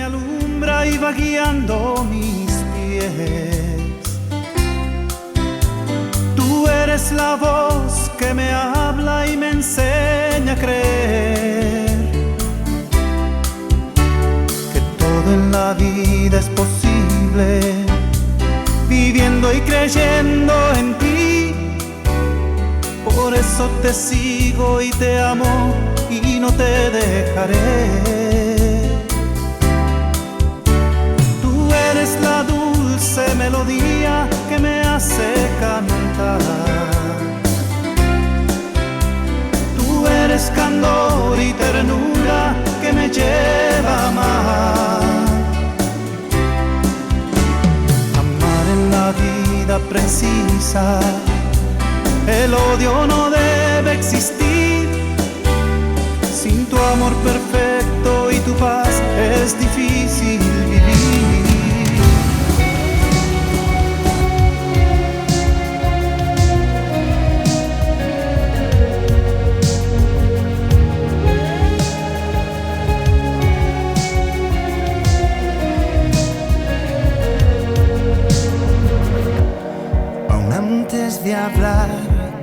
alumbra y va guiando mis pies. Tú eres la voz que me habla y me enseña a creer que todo en la vida es posible, viviendo y creyendo en ti. Por eso te sigo y te amo y no te dejaré. Tú eres la dulce melodía que me hace cantar. Tú eres candor y ternura que me lleva a amar. Amar en la vida precisa, el odio no debe existir. Sin tu amor perfecto y tu paz es difícil vivir. Aún antes de hablar,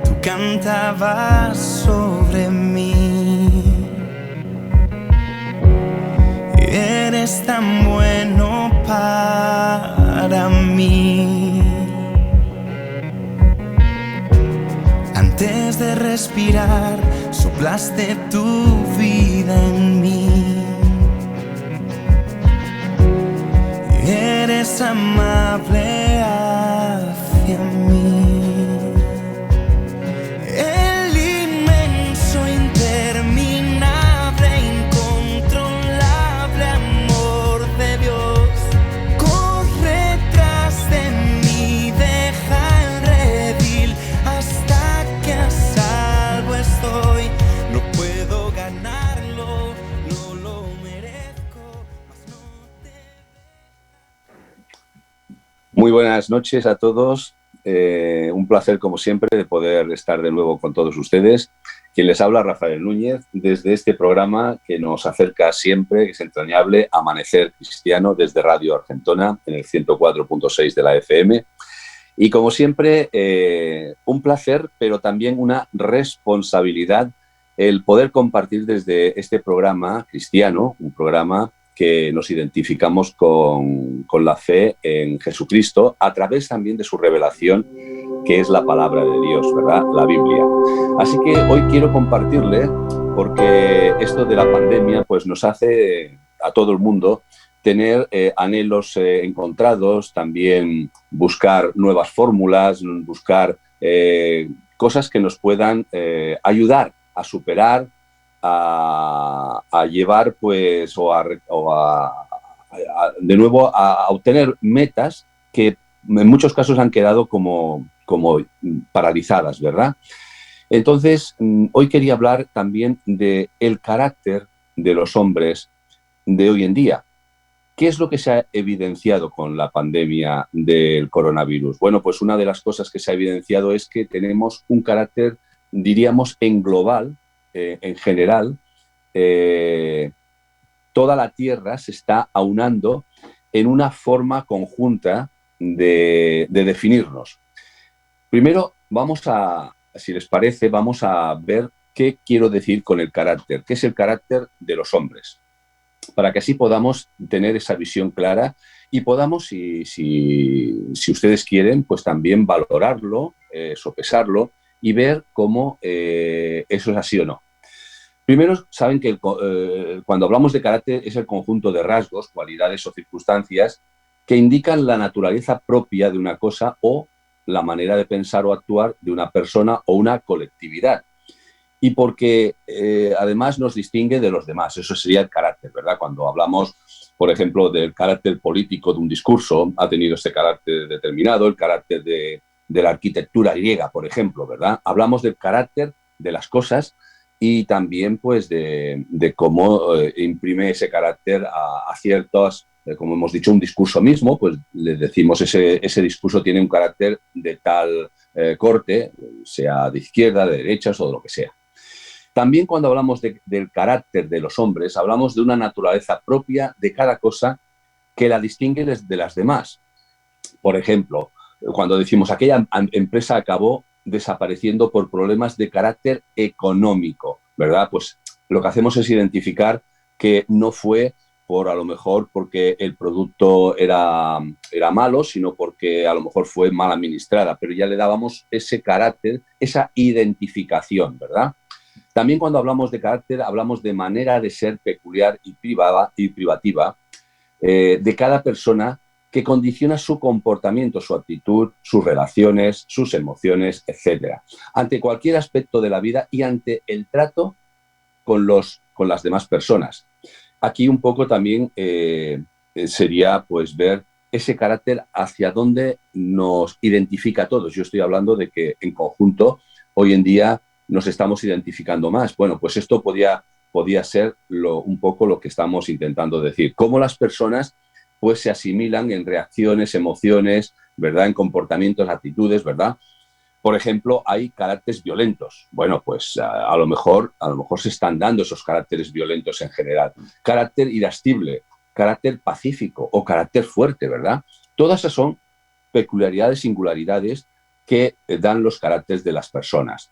tú cantabas sobre mí. Eres tan bueno para mí. Antes de respirar, soplaste tu vida en mí. Eres amable hacia mí. Muy buenas noches a todos. Un placer, como siempre, de poder estar de nuevo con todos ustedes. Quien les habla, Rafael Núñez, desde este programa que nos acerca siempre, que es entrañable, Amanecer Cristiano, desde Radio Argentona, en el 104.6 de la FM. Y como siempre, un placer, pero también una responsabilidad, el poder compartir desde este programa cristiano, un programa que nos identificamos con la fe en Jesucristo a través también de su revelación, que es la palabra de Dios, ¿verdad? La Biblia. Así que hoy quiero compartirle, porque esto de la pandemia pues nos hace a todo el mundo tener anhelos encontrados, también buscar nuevas fórmulas, buscar cosas que nos puedan ayudar a superar, a llevar, pues, de nuevo a obtener metas que en muchos casos han quedado como paralizadas, ¿verdad? Entonces, hoy quería hablar también del carácter de los hombres de hoy en día. ¿Qué es lo que se ha evidenciado con la pandemia del coronavirus? Bueno, pues una de las cosas que se ha evidenciado es que tenemos un carácter, diríamos, en global, en general, toda la Tierra se está aunando en una forma conjunta de definirnos. Primero, si les parece, vamos a ver qué quiero decir con el carácter, qué es el carácter de los hombres, para que así podamos tener esa visión clara y podamos, si ustedes quieren, pues también valorarlo, sopesarlo y ver cómo eso es así o no. Primero, saben que cuando hablamos de carácter es el conjunto de rasgos, cualidades o circunstancias que indican la naturaleza propia de una cosa o la manera de pensar o actuar de una persona o una colectividad. Y porque además nos distingue de los demás. Eso sería el carácter, ¿verdad? Cuando hablamos, por ejemplo, del carácter político de un discurso, ha tenido este carácter determinado, el carácter de la arquitectura griega, por ejemplo, ¿verdad? Hablamos del carácter de las cosas y también pues de cómo imprime ese carácter a ciertos, como hemos dicho, un discurso mismo, pues le decimos ese discurso tiene un carácter de tal corte, sea de izquierda, de derechas o de lo que sea. También cuando hablamos del carácter de los hombres, hablamos de una naturaleza propia de cada cosa que la distingue de las demás. Por ejemplo, cuando decimos aquella empresa acabó desapareciendo por problemas de carácter económico, ¿verdad? Pues lo que hacemos es identificar que no fue a lo mejor porque el producto era malo, sino porque a lo mejor fue mal administrada, pero ya le dábamos ese carácter, esa identificación, ¿verdad? También cuando hablamos de carácter, hablamos de manera de ser peculiar y privativa de cada persona que condiciona su comportamiento, su actitud, sus relaciones, sus emociones, etc. Ante cualquier aspecto de la vida y ante el trato con las demás personas. Aquí un poco también sería pues ver ese carácter hacia dónde nos identifica a todos. Yo estoy hablando de que en conjunto hoy en día nos estamos identificando más. Bueno, pues esto podía ser un poco lo que estamos intentando decir. Cómo las personas pues se asimilan en reacciones, emociones, ¿verdad? En comportamientos, actitudes, ¿verdad? Por ejemplo, hay caracteres violentos. Bueno, pues a lo mejor se están dando esos caracteres violentos en general. Carácter irascible, carácter pacífico o carácter fuerte, ¿verdad? Todas esas son peculiaridades, singularidades que dan los caracteres de las personas.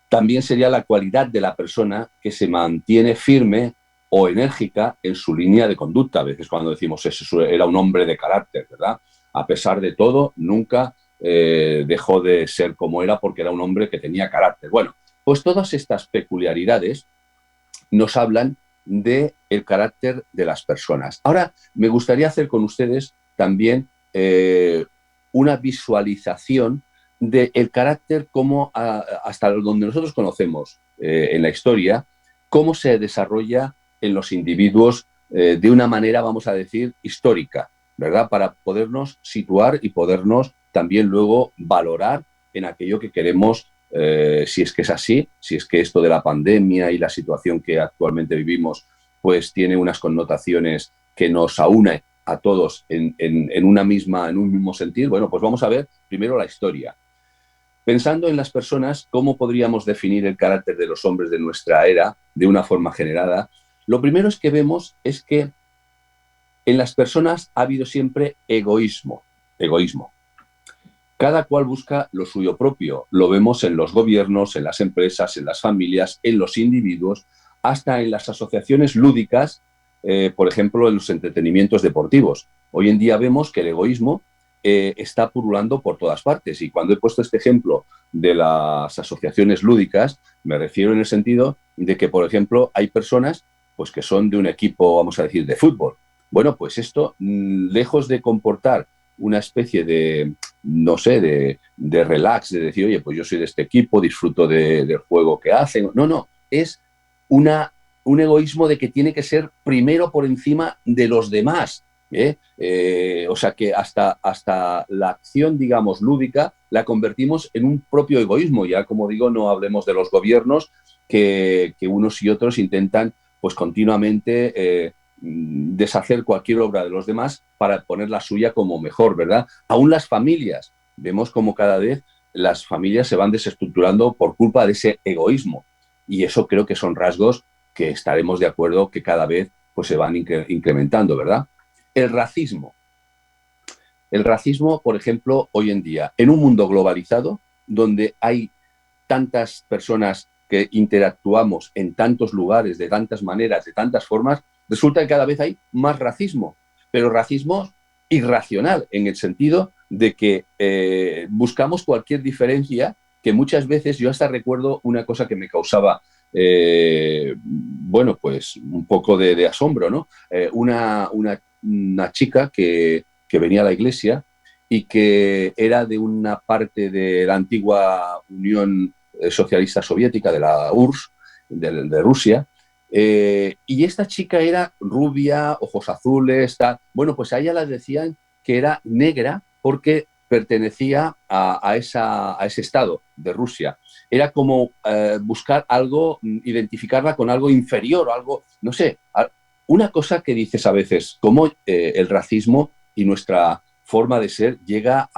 También sería la cualidad de la persona que se mantiene firme o enérgica en su línea de conducta. A veces cuando decimos eso era un hombre de carácter, ¿verdad? A pesar de todo, nunca dejó de ser como era porque era un hombre que tenía carácter. Bueno, pues todas estas peculiaridades nos hablan del carácter de las personas. Ahora, me gustaría hacer con ustedes también una visualización del carácter como hasta donde nosotros conocemos en la historia, cómo se desarrolla en los individuos de una manera, vamos a decir, histórica, ¿verdad? Para podernos situar y podernos también luego valorar en aquello que queremos, si es que es así, si es que esto de la pandemia y la situación que actualmente vivimos, pues tiene unas connotaciones que nos aúne a todos en un mismo sentir. Bueno, pues vamos a ver primero la historia. Pensando en las personas, ¿cómo podríamos definir el carácter de los hombres de nuestra era de una forma generada? Lo primero que vemos es que en las personas ha habido siempre egoísmo. Cada cual busca lo suyo propio. Lo vemos en los gobiernos, en las empresas, en las familias, en los individuos, hasta en las asociaciones lúdicas, por ejemplo, en los entretenimientos deportivos. Hoy en día vemos que el egoísmo está pululando por todas partes. Y cuando he puesto este ejemplo de las asociaciones lúdicas, me refiero en el sentido de que, por ejemplo, hay personas pues, que son de un equipo, vamos a decir, de fútbol. Bueno, pues esto, lejos de comportar una especie de, no sé, de relax, de decir, oye, pues yo soy de este equipo, disfruto del juego que hacen. No, es un egoísmo de que tiene que ser primero por encima de los demás. O sea que hasta la acción, digamos, lúdica, la convertimos en un propio egoísmo. Ya, como digo, no hablemos de los gobiernos que unos y otros intentan pues continuamente deshacer cualquier obra de los demás para poner la suya como mejor, ¿verdad? Aún las familias, vemos como cada vez las familias se van desestructurando por culpa de ese egoísmo. Y eso creo que son rasgos que estaremos de acuerdo que cada vez pues, se van incrementando, ¿verdad? El racismo. El racismo, por ejemplo, hoy en día, en un mundo globalizado, donde hay tantas personas que interactuamos en tantos lugares, de tantas maneras, de tantas formas, resulta que cada vez hay más racismo, pero racismo irracional, en el sentido de que buscamos cualquier diferencia, que muchas veces yo hasta recuerdo una cosa que me causaba bueno, pues un poco de asombro, ¿no? Una chica que venía a la iglesia y que era de una parte de la antigua Unión Socialista Soviética, de la URSS, de Rusia, y esta chica era rubia, ojos azules, tal. Bueno, pues a ella la decían que era negra porque pertenecía a ese estado de Rusia. Era como buscar algo, identificarla con algo inferior o algo, no sé, una cosa que dices a veces, cómo el racismo y nuestra forma de ser llega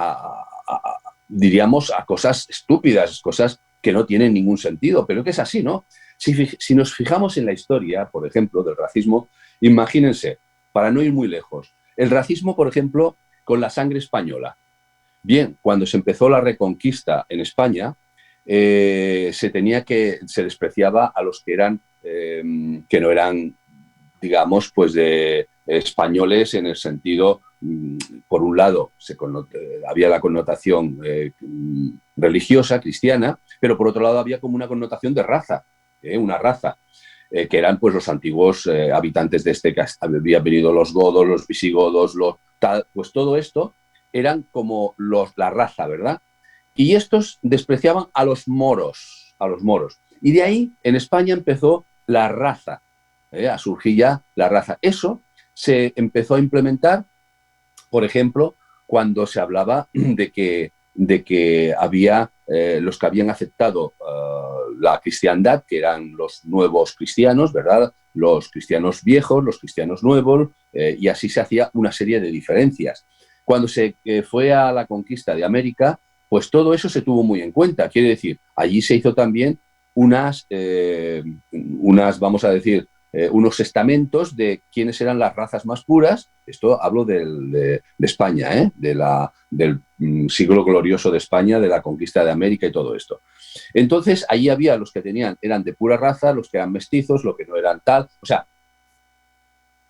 diríamos, a cosas estúpidas, cosas que no tienen ningún sentido, pero que es así, ¿no? Si nos fijamos en la historia, por ejemplo, del racismo, imagínense, para no ir muy lejos, el racismo, por ejemplo, con la sangre española. Bien, cuando se empezó la Reconquista en España, se despreciaba a los que no eran, digamos, pues de españoles en el sentido, por un lado, había la connotación religiosa, cristiana, pero por otro lado había como una connotación de raza, una raza, que eran pues los antiguos habitantes de este, que habían venido los godos, los visigodos, pues todo esto eran como la raza, ¿verdad? Y estos despreciaban a los moros, a los moros. Y de ahí en España empezó la raza, a surgir ya la raza. Eso se empezó a implementar, por ejemplo, cuando se hablaba de que había los que habían aceptado la cristiandad, que eran los nuevos cristianos, ¿verdad? Los cristianos viejos, los cristianos nuevos, y así se hacía una serie de diferencias. Cuando se fue a la conquista de América, pues todo eso se tuvo muy en cuenta. Quiere decir, allí se hizo también unas vamos a decir, unos estamentos de quiénes eran las razas más puras. Esto hablo de España, del siglo glorioso de España, de la conquista de América y todo esto. Entonces, allí había los que eran de pura raza, los que eran mestizos, los que no eran tal. O sea,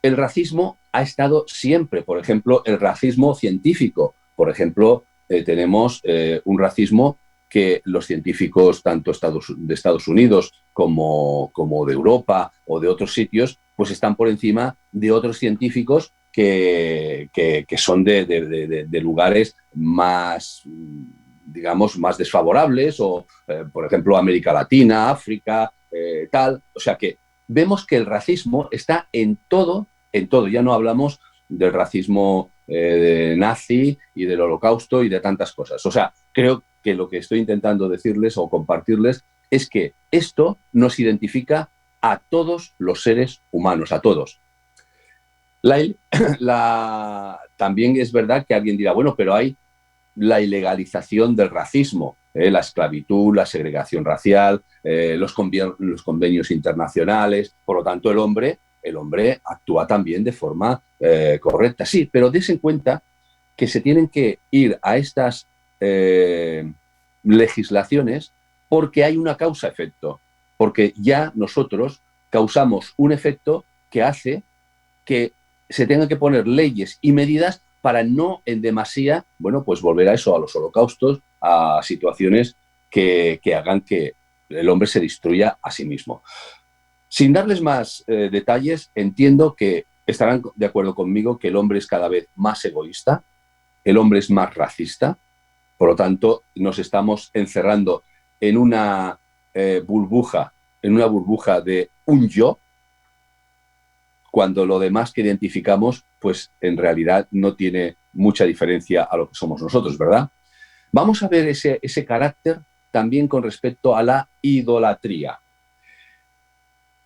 el racismo ha estado siempre. Por ejemplo, el racismo científico. Por ejemplo, tenemos un racismo que los científicos, tanto de Estados Unidos como de Europa o de otros sitios, pues están por encima de otros científicos que son de lugares más, digamos, más desfavorables, o, por ejemplo, América Latina, África, tal. O sea que vemos que el racismo está en todo. Ya no hablamos del racismo nazi y del holocausto y de tantas cosas. O sea, creo que lo que estoy intentando decirles o compartirles es que esto nos identifica a todos los seres humanos, a todos. También es verdad que alguien dirá, bueno, pero hay la ilegalización del racismo, la esclavitud, la segregación racial, los convenios internacionales. Por lo tanto, el hombre actúa también de forma correcta. Sí, pero des en cuenta que se tienen que ir a estas legislaciones porque hay una causa-efecto, porque ya nosotros causamos un efecto que hace que se tengan que poner leyes y medidas para no en demasía, bueno, pues volver a eso, a los holocaustos, a situaciones que hagan que el hombre se destruya a sí mismo. Sin darles más detalles, entiendo que estarán de acuerdo conmigo que el hombre es cada vez más egoísta, el hombre es más racista, por lo tanto nos estamos encerrando en una burbuja de un yo, cuando lo demás que identificamos, pues en realidad no tiene mucha diferencia a lo que somos nosotros, ¿verdad? Vamos a ver ese carácter también con respecto a la idolatría.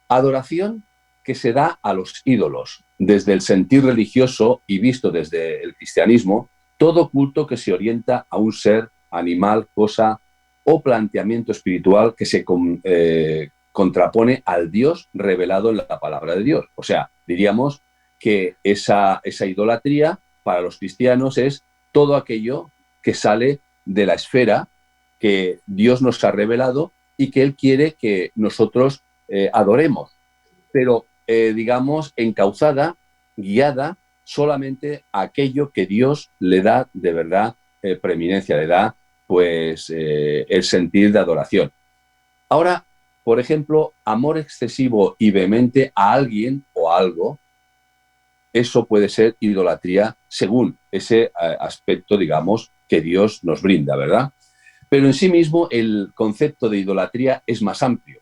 Adoración que se da a los ídolos. Desde el sentir religioso y visto desde el cristianismo, todo culto que se orienta a un ser, animal, cosa o planteamiento espiritual que se contrapone al Dios revelado en la palabra de Dios. O sea, diríamos que esa idolatría para los cristianos es todo aquello que sale de la esfera que Dios nos ha revelado y que Él quiere que nosotros adoremos, pero digamos encauzada, guiada solamente a aquello que Dios le da de verdad preeminencia, le da pues el sentir de adoración. Ahora, por ejemplo, amor excesivo y vehemente a alguien o a algo, eso puede ser idolatría según ese aspecto, digamos, que Dios nos brinda, ¿verdad? Pero en sí mismo el concepto de idolatría es más amplio,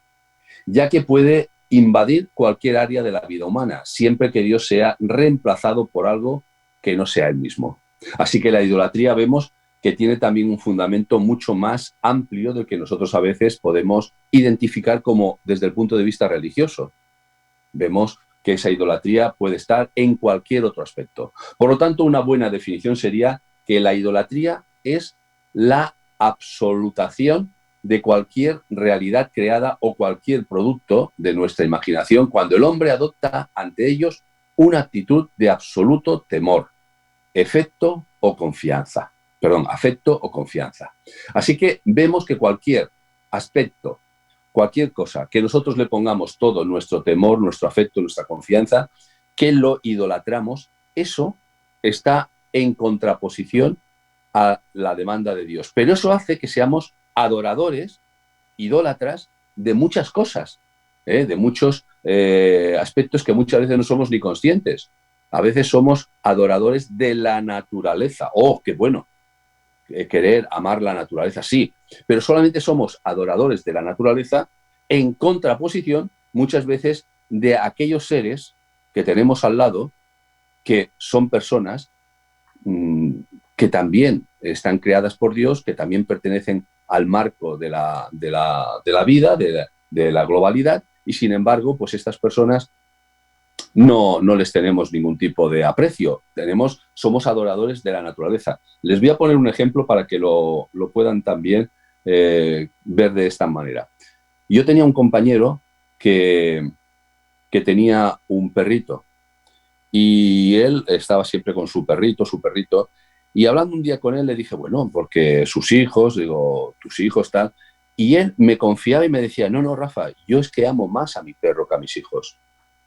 ya que puede invadir cualquier área de la vida humana, siempre que Dios sea reemplazado por algo que no sea Él mismo. Así que la idolatría vemos que tiene también un fundamento mucho más amplio del que nosotros a veces podemos identificar como desde el punto de vista religioso. Vemos que esa idolatría puede estar en cualquier otro aspecto. Por lo tanto, una buena definición sería que la idolatría es la absolutación de cualquier realidad creada o cualquier producto de nuestra imaginación cuando el hombre adopta ante ellos una actitud de absoluto temor, afecto o confianza. Así que vemos que cualquier aspecto, cualquier cosa que nosotros le pongamos todo nuestro temor, nuestro afecto, nuestra confianza, que lo idolatramos, eso está en contraposición a la demanda de Dios. Pero eso hace que seamos adoradores, idólatras de muchas cosas, de muchos aspectos que muchas veces no somos ni conscientes. A veces somos adoradores de la naturaleza. ¡Oh, qué bueno! Querer, amar la naturaleza, sí, pero solamente somos adoradores de la naturaleza en contraposición muchas veces de aquellos seres que tenemos al lado que son personas que también están creadas por Dios, que también pertenecen al marco de la vida, de la globalidad, y sin embargo, pues estas personas no les tenemos ningún tipo de aprecio. Somos adoradores de la naturaleza. Les voy a poner un ejemplo para que lo puedan también ver de esta manera. Yo tenía un compañero que tenía un perrito y él estaba siempre con su perrito, y hablando un día con él le dije, bueno, porque sus hijos, digo, tus hijos, tal, y él me confiaba y me decía, no, Rafa, yo es que amo más a mi perro que a mis hijos.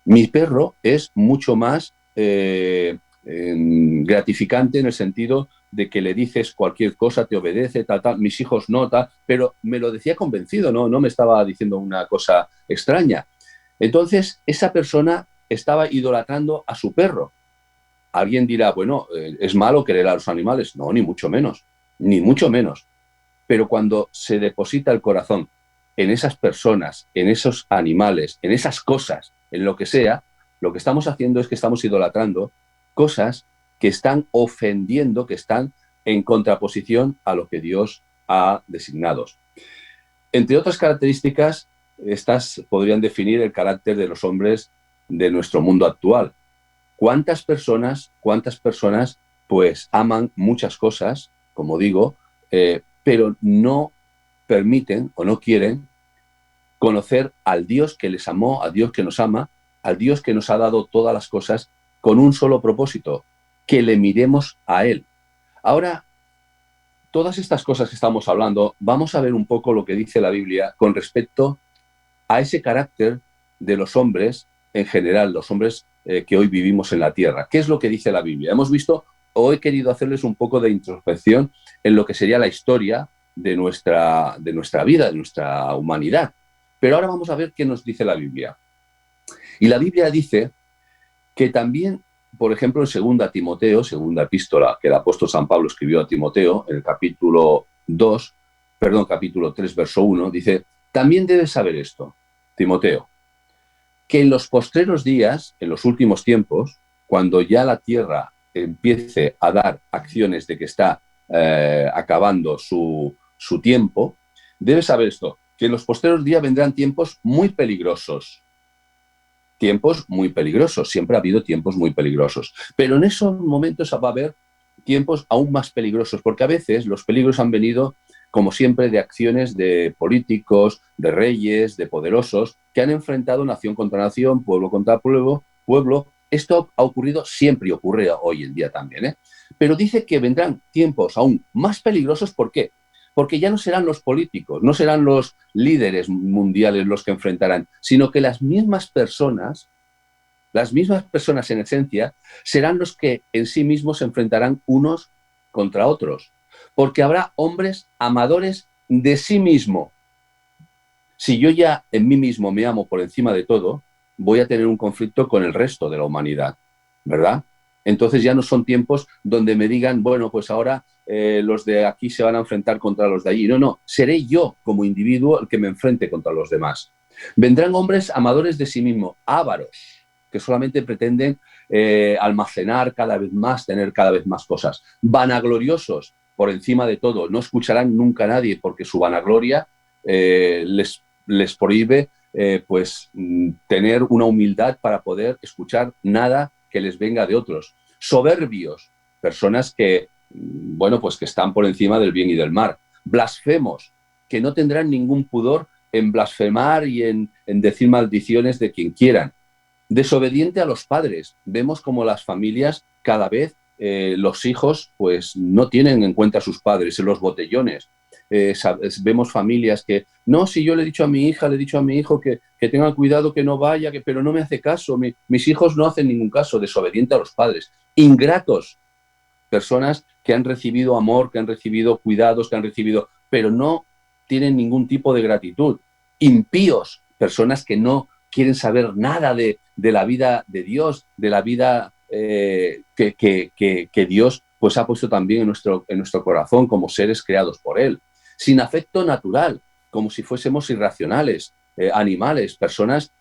Mi perro es mucho más gratificante en el sentido de que le dices cualquier cosa, te obedece, tal, mis hijos no, tal, pero me lo decía convencido, no me estaba diciendo una cosa extraña. Entonces, esa persona estaba idolatrando a su perro. Alguien dirá, bueno, ¿es malo querer a los animales? No, ni mucho menos, ni mucho menos. Pero cuando se deposita el corazón en esas personas, en esos animales, en esas cosas, en lo que sea, lo que estamos haciendo es que estamos idolatrando cosas que están ofendiendo, que están en contraposición a lo que Dios ha designado. Entre otras características, estas podrían definir el carácter de los hombres de nuestro mundo actual. ¿Cuántas personas, pues aman muchas cosas, como digo, pero no permiten o no quieren conocer al Dios que les amó, al Dios que nos ama, al Dios que nos ha dado todas las cosas con un solo propósito, que le miremos a Él? Ahora, todas estas cosas que estamos hablando, vamos a ver un poco lo que dice la Biblia con respecto a ese carácter de los hombres en general, los hombres que hoy vivimos en la tierra. ¿Qué es lo que dice la Biblia? Hemos visto, o he querido hacerles un poco de introspección en lo que sería la historia de nuestra vida, de nuestra humanidad. Pero ahora vamos a ver qué nos dice la Biblia. Y la Biblia dice que también, por ejemplo, en 2 Timoteo, segunda epístola que el apóstol San Pablo escribió a Timoteo, en el capítulo 3, verso 1, dice, también debes saber esto, Timoteo, que en los postreros días, en los últimos tiempos, cuando ya la tierra empiece a dar acciones de que está acabando su tiempo, debes saber esto, que en los postreros días vendrán tiempos muy peligrosos. Tiempos muy peligrosos, siempre ha habido tiempos muy peligrosos, pero en esos momentos va a haber tiempos aún más peligrosos, porque a veces los peligros han venido, como siempre, de acciones de políticos, de reyes, de poderosos, que han enfrentado nación contra nación, pueblo contra pueblo. Esto ha ocurrido siempre y ocurre hoy en día también, Pero dice que vendrán tiempos aún más peligrosos. ¿Por qué? Porque ya no serán los políticos, no serán los líderes mundiales los que enfrentarán, sino que las mismas personas en esencia, serán los que en sí mismos se enfrentarán unos contra otros. Porque habrá hombres amadores de sí mismo. Si yo ya en mí mismo me amo por encima de todo, voy a tener un conflicto con el resto de la humanidad, ¿verdad? Entonces ya no son tiempos donde me digan, bueno, pues ahora los de aquí se van a enfrentar contra los de allí. No, seré yo como individuo el que me enfrente contra los demás. Vendrán hombres amadores de sí mismo, ávaros, que solamente pretenden almacenar cada vez más, tener cada vez más cosas. Vanagloriosos, por encima de todo. No escucharán nunca a nadie porque su vanagloria les prohíbe tener una humildad para poder escuchar nada que les venga de otros. Soberbios, personas que, que están por encima del bien y del mal. Blasfemos, que no tendrán ningún pudor en blasfemar y en decir maldiciones de quien quieran. Desobediente a los padres. Vemos como las familias cada vez, los hijos pues no tienen en cuenta a sus padres, en los botellones. Vemos familias que, no, si yo le he dicho a mi hija, le he dicho a mi hijo que tenga cuidado, que no vaya, pero no me hace caso. Mis hijos no hacen ningún caso. Desobediente a los padres. Ingratos. Personas que han recibido amor, que han recibido cuidados, que han recibido, pero no tienen ningún tipo de gratitud. Impíos. Personas que no quieren saber nada de la vida de Dios, de la vida que Dios pues ha puesto también en nuestro corazón como seres creados por Él. Sin afecto natural, como si fuésemos irracionales, animales, personas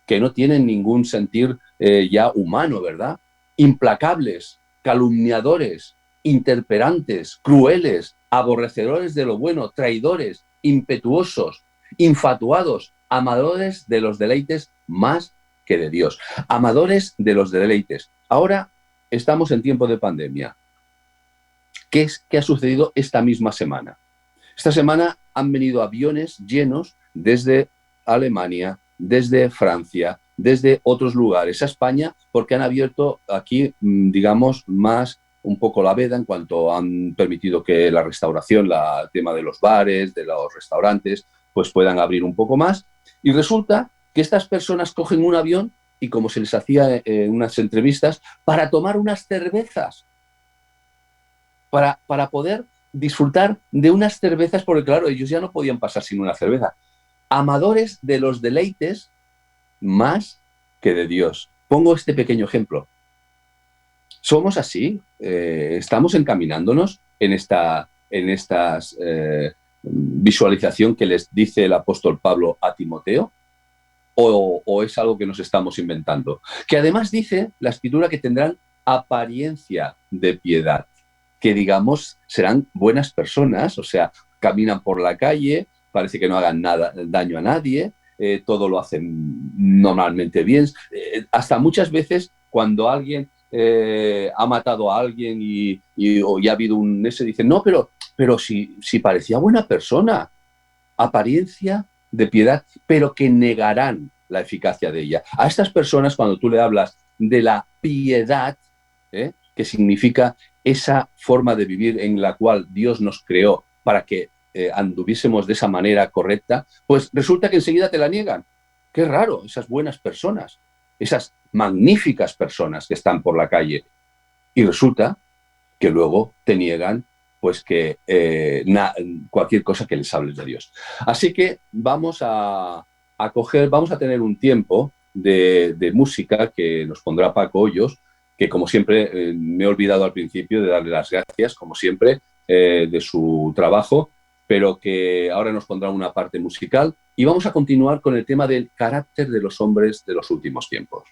que no tienen ningún sentir ya humano, ¿verdad? Implacables, calumniadores, interperantes, crueles, aborrecedores de lo bueno, traidores, impetuosos, infatuados, amadores de los deleites más que de Dios. Amadores de los deleites. Ahora estamos en tiempo de pandemia. ¿Qué ha sucedido esta misma semana? Esta semana han venido aviones llenos desde Alemania, desde Francia, desde otros lugares a España, porque han abierto aquí, digamos, más un poco la veda en cuanto han permitido que la restauración, el tema de los bares, de los restaurantes, pues puedan abrir un poco más. Y resulta que estas personas cogen un avión y, como se les hacía en unas entrevistas, para tomar unas cervezas, para poder disfrutar de unas cervezas, porque claro, ellos ya no podían pasar sin una cerveza. Amadores de los deleites más que de Dios. Pongo este pequeño ejemplo. Somos así, estamos encaminándonos en esta visualización que les dice el apóstol Pablo a Timoteo, o es algo que nos estamos inventando. Que además dice la Escritura que tendrán apariencia de piedad, que digamos serán buenas personas, o sea, caminan por la calle, parece que no hagan daño a nadie, todo lo hacen normalmente bien. Hasta muchas veces cuando alguien ha matado a alguien y ha habido dicen, no, pero si parecía buena persona, apariencia de piedad, pero que negarán la eficacia de ella. A estas personas, cuando tú le hablas de la piedad, que significa esa forma de vivir en la cual Dios nos creó para que anduviésemos de esa manera correcta, pues resulta que enseguida te la niegan. Qué raro, esas buenas personas, esas magníficas personas que están por la calle. Y resulta que luego te niegan pues que cualquier cosa que les hables de Dios. Así que vamos a tener un tiempo de música que nos pondrá Paco Hoyos, que como siempre me he olvidado al principio de darle las gracias, como siempre, de su trabajo, pero que ahora nos pondrá una parte musical y vamos a continuar con el tema del carácter de los hombres de los últimos tiempos.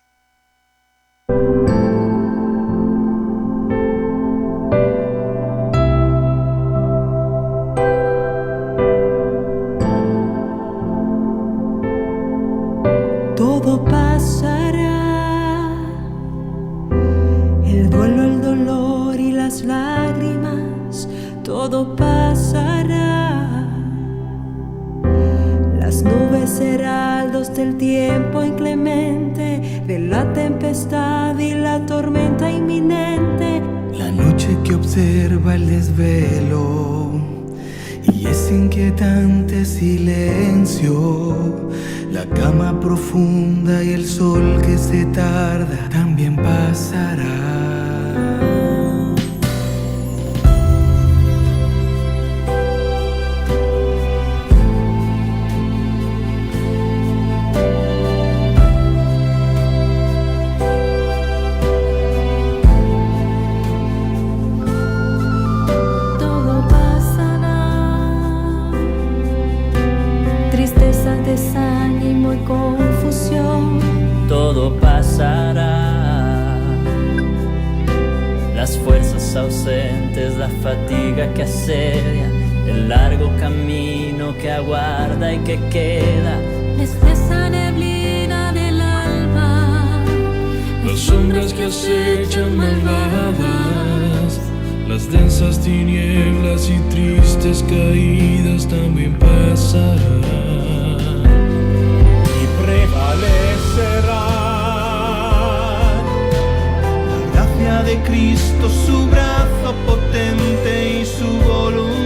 Todo pasará, el duelo, el dolor y las lágrimas, todo pasará. Las nubes heraldos del tiempo inclemente, de la tempestad y la tormenta inminente. La noche que observa el desvelo y ese inquietante silencio, la cama profunda y el sol que se tarda también pasará. Todo pasará, las fuerzas ausentes, la fatiga que asedia, el largo camino que aguarda y que queda, Esa neblina del alma, las sombras que acechan malvadas, las densas tinieblas duras y tristes caídas también pasarán y prevalecerá la gracia de Cristo, su brazo potente y su voluntad,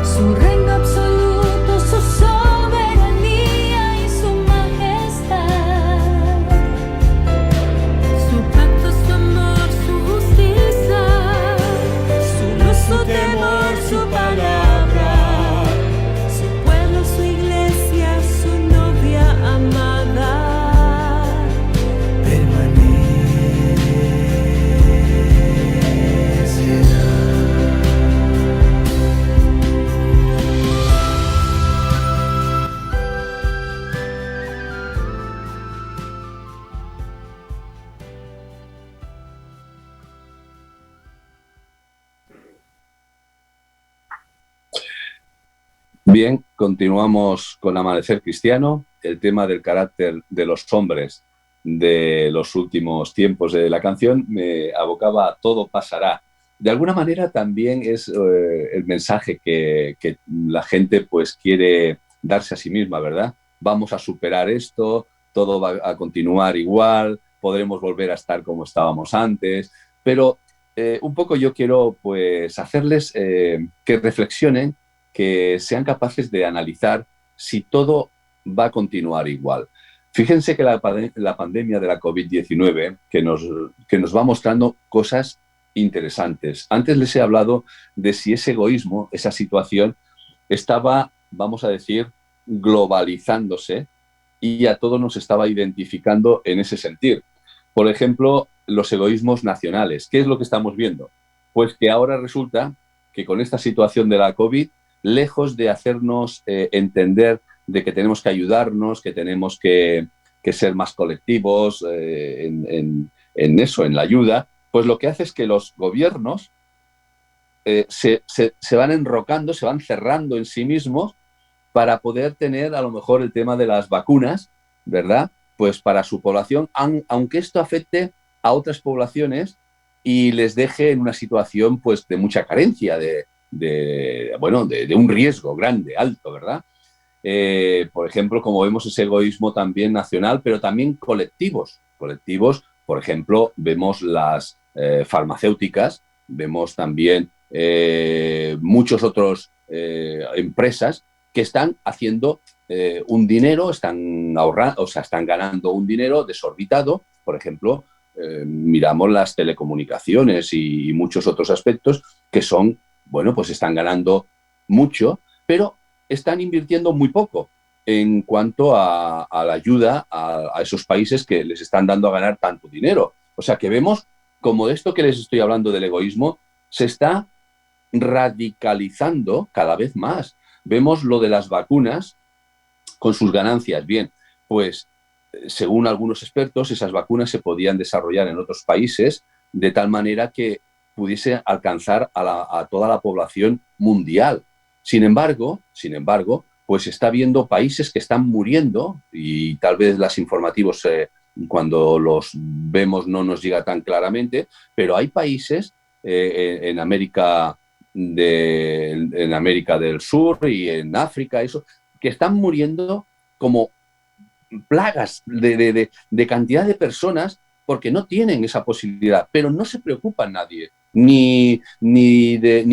su reino absoluto, su soberanía y su majestad, su pacto, su amor, su justicia, su luz, su temor, su palabra, su pueblo, su iglesia, su novia amada. Bien, continuamos con Amanecer Cristiano. El tema del carácter de los hombres de los últimos tiempos de la canción me abocaba a todo pasará. De alguna manera también es el mensaje que la gente pues quiere darse a sí misma, ¿verdad? Vamos a superar esto, todo va a continuar igual, podremos volver a estar como estábamos antes, pero un poco yo quiero pues hacerles que reflexionen, que sean capaces de analizar si todo va a continuar igual. Fíjense que la pandemia de la COVID-19 que nos va mostrando cosas interesantes. Antes les he hablado de si ese egoísmo, esa situación, estaba, vamos a decir, globalizándose y a todos nos estaba identificando en ese sentido. Por ejemplo, los egoísmos nacionales. ¿Qué es lo que estamos viendo? Pues que ahora resulta que con esta situación de la COVID, lejos de hacernos entender de que tenemos que ayudarnos, que tenemos que ser más colectivos en eso, en la ayuda, pues lo que hace es que los gobiernos se van enrocando, se van cerrando en sí mismos para poder tener a lo mejor el tema de las vacunas, ¿verdad? Pues para su población, aunque esto afecte a otras poblaciones y les deje en una situación pues de mucha carencia, de un riesgo grande, alto, ¿verdad? Por ejemplo, como vemos ese egoísmo también nacional, pero también colectivos. Colectivos, por ejemplo, vemos las farmacéuticas, vemos también muchos otros empresas que están haciendo un dinero, están ahorrando, o sea, están ganando un dinero desorbitado. Por ejemplo, miramos las telecomunicaciones y muchos otros aspectos que son, bueno, pues están ganando mucho, pero están invirtiendo muy poco en cuanto a la ayuda a esos países que les están dando a ganar tanto dinero. O sea que vemos como de esto que les estoy hablando del egoísmo se está radicalizando cada vez más. Vemos lo de las vacunas con sus ganancias. Bien, pues según algunos expertos, esas vacunas se podían desarrollar en otros países de tal manera que pudiese alcanzar a toda la población mundial. Sin embargo, pues está habiendo países que están muriendo y tal vez los informativos cuando los vemos no nos llega tan claramente, pero hay países en América del Sur y en África, eso, que están muriendo como plagas de cantidad de personas porque no tienen esa posibilidad, pero no se preocupa nadie, ni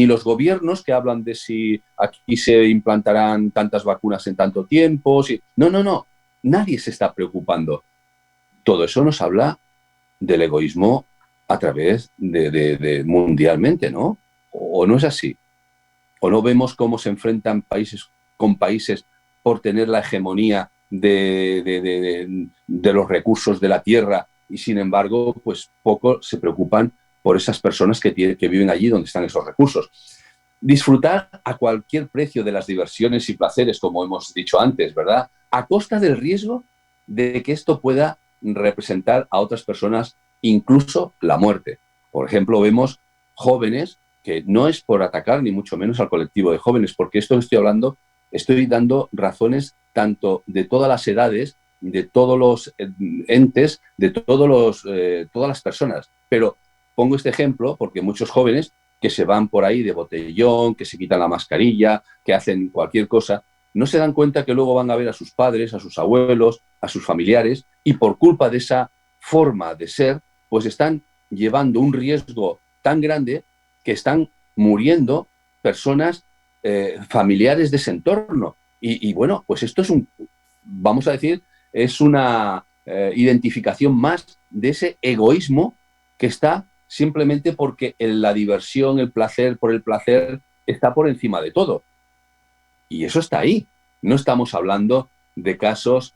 los gobiernos que hablan de si aquí se implantarán tantas vacunas en tanto tiempo. No, nadie se está preocupando. Todo eso nos habla del egoísmo a través de mundialmente, ¿no? ¿O no es así? ¿O no vemos cómo se enfrentan países con países por tener la hegemonía de los recursos de la tierra y sin embargo pues poco se preocupan por esas personas que viven allí donde están esos recursos? Disfrutar a cualquier precio de las diversiones y placeres, como hemos dicho antes, ¿verdad? A costa del riesgo de que esto pueda representar a otras personas incluso la muerte. Por ejemplo, vemos jóvenes, que no es por atacar ni mucho menos al colectivo de jóvenes, porque esto que estoy hablando, estoy dando razones tanto de todas las edades, de todos los entes, de todas las personas. Pero pongo este ejemplo porque muchos jóvenes que se van por ahí de botellón, que se quitan la mascarilla, que hacen cualquier cosa, no se dan cuenta que luego van a ver a sus padres, a sus abuelos, a sus familiares, y por culpa de esa forma de ser, pues están llevando un riesgo tan grande que están muriendo personas familiares de ese entorno. Y bueno, pues esto es vamos a decir, es una identificación más de ese egoísmo que está simplemente porque la diversión, el placer por el placer está por encima de todo. Y eso está ahí. No estamos hablando de casos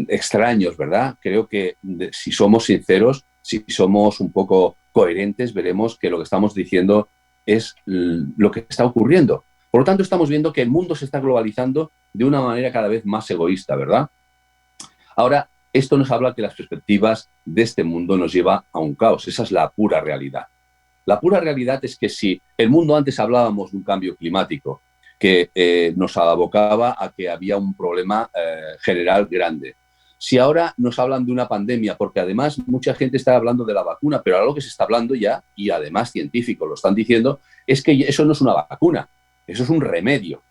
extraños, ¿verdad? Creo que si somos sinceros, si somos un poco coherentes, veremos que lo que estamos diciendo es lo que está ocurriendo. Por lo tanto, estamos viendo que el mundo se está globalizando de una manera cada vez más egoísta, ¿verdad? Ahora, esto nos habla que las perspectivas de este mundo nos lleva a un caos. Esa es la pura realidad. La pura realidad es que si el mundo antes hablábamos de un cambio climático que nos abocaba a que había un problema general grande. Si ahora nos hablan de una pandemia, porque además mucha gente está hablando de la vacuna, pero algo que se está hablando ya, y además científicos lo están diciendo, es que eso no es una vacuna, eso es un remedio.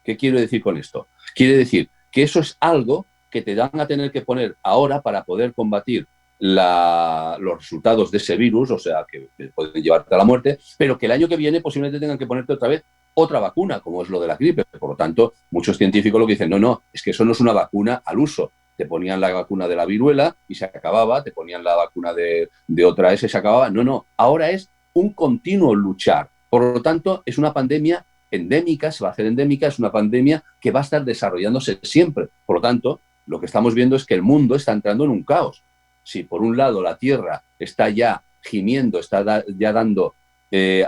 ¿Qué quiero decir con esto? Quiere decir que eso es algo que te van a tener que poner ahora para poder combatir los resultados de ese virus, o sea, que pueden llevarte a la muerte, pero que el año que viene posiblemente tengan que ponerte otra vez otra vacuna, como es lo de la gripe. Por lo tanto, muchos científicos lo que dicen, no, es que eso no es una vacuna al uso. Te ponían la vacuna de la viruela y se acababa, te ponían la vacuna de otra S y se acababa. No, ahora es un continuo luchar. Por lo tanto, es una pandemia endémica, se va a hacer endémica, es una pandemia que va a estar desarrollándose siempre. Por lo tanto, lo que estamos viendo es que el mundo está entrando en un caos. Si por un lado la Tierra está ya gimiendo, está ya dando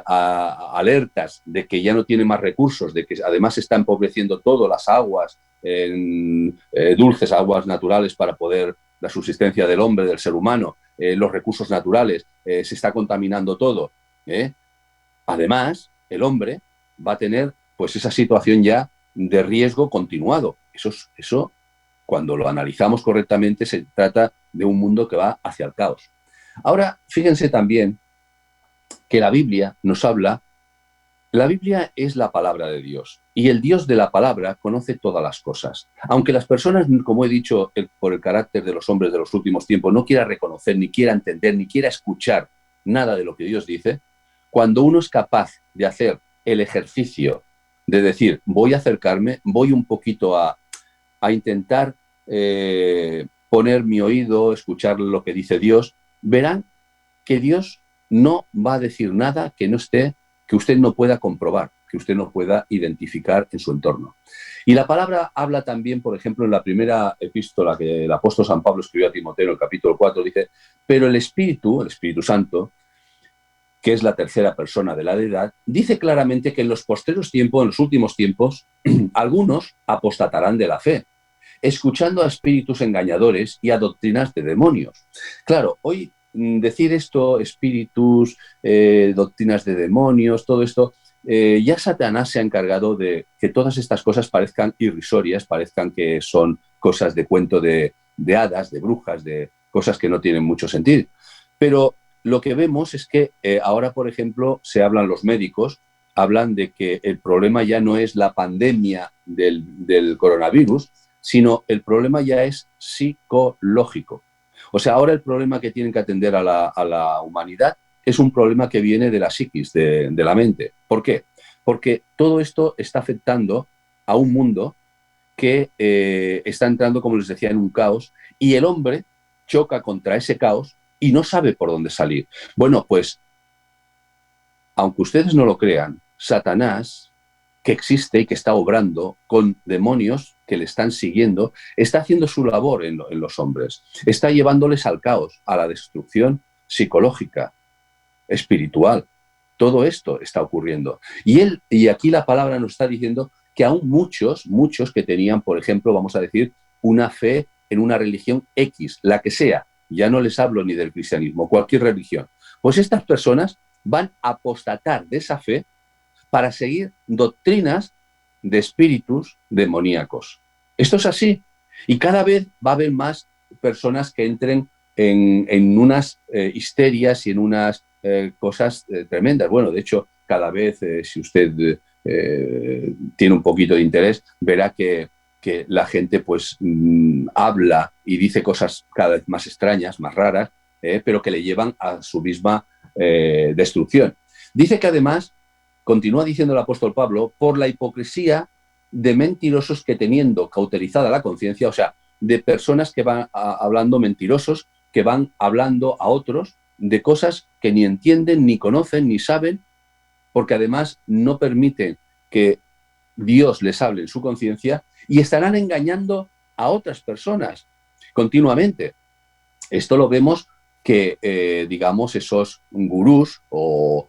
alertas de que ya no tiene más recursos, de que además se está empobreciendo todo, las aguas, dulces, aguas naturales para poder la subsistencia del hombre, del ser humano, los recursos naturales, se está contaminando todo. Además, el hombre va a tener pues esa situación ya de riesgo continuado. Eso, cuando lo analizamos correctamente, se trata de un mundo que va hacia el caos. Ahora, fíjense también que la Biblia nos habla, la Biblia es la palabra de Dios y el Dios de la palabra conoce todas las cosas. Aunque las personas, como he dicho, por el carácter de los hombres de los últimos tiempos, no quiera reconocer, ni quiera entender, ni quiera escuchar nada de lo que Dios dice, cuando uno es capaz de hacer el ejercicio de decir, voy a acercarme, voy un poquito a intentar poner mi oído, escuchar lo que dice Dios, verán que Dios no va a decir nada que usted no pueda comprobar, que usted no pueda identificar en su entorno. Y la palabra habla también, por ejemplo, en la primera epístola que el apóstol San Pablo escribió a Timoteo, en el capítulo 4, dice, pero el Espíritu Santo, que es la tercera persona de la deidad, dice claramente que en los postreros tiempos, en los últimos tiempos, algunos apostatarán de la fe, escuchando a espíritus engañadores y a doctrinas de demonios. Claro, hoy decir esto, espíritus, doctrinas de demonios, todo esto, ya Satanás se ha encargado de que todas estas cosas parezcan irrisorias, parezcan que son cosas de cuento de hadas, de brujas, de cosas que no tienen mucho sentido. Pero lo que vemos es que ahora, por ejemplo, se hablan los médicos, hablan de que el problema ya no es la pandemia del coronavirus, sino el problema ya es psicológico. O sea, ahora el problema que tienen que atender a la humanidad es un problema que viene de la psiquis, de la mente. ¿Por qué? Porque todo esto está afectando a un mundo que está entrando, como les decía, en un caos, y el hombre choca contra ese caos y no sabe por dónde salir. Bueno, pues, aunque ustedes no lo crean, Satanás, que existe y que está obrando con demonios que le están siguiendo, está haciendo su labor en los hombres, está llevándoles al caos, a la destrucción psicológica, espiritual. Todo esto está ocurriendo. Y aquí la palabra nos está diciendo que aún muchos que tenían, por ejemplo, vamos a decir, una fe en una religión X, la que sea, ya no les hablo ni del cristianismo, cualquier religión, pues estas personas van a apostatar de esa fe para seguir doctrinas de espíritus demoníacos. Esto es así. Y cada vez va a haber más personas que entren en unas histerias y en unas cosas tremendas. Bueno, de hecho, cada vez, si usted tiene un poquito de interés, verá que la gente pues habla y dice cosas cada vez más extrañas, más raras, pero que le llevan a su misma destrucción. Dice que además, continúa diciendo el apóstol Pablo, por la hipocresía de mentirosos que teniendo cauterizada la conciencia, o sea, de personas que van hablando mentirosos, que van hablando a otros de cosas que ni entienden, ni conocen, ni saben, porque además no permiten que Dios les hable en su conciencia y estarán engañando a otras personas continuamente. Esto lo vemos que, digamos, esos gurús o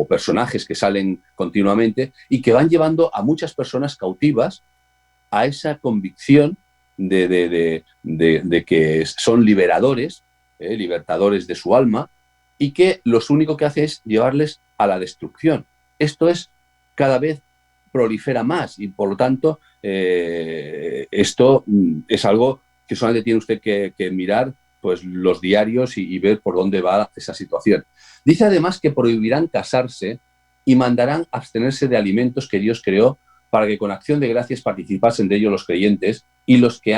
personajes que salen continuamente y que van llevando a muchas personas cautivas a esa convicción de que son liberadores, libertadores de su alma, y que lo único que hace es llevarles a la destrucción. Esto es cada vez prolifera más y por lo tanto esto es algo que solamente tiene usted que mirar pues los diarios y ver por dónde va esa situación. Dice además que prohibirán casarse y mandarán abstenerse de alimentos que Dios creó para que con acción de gracias participasen de ellos los creyentes y los que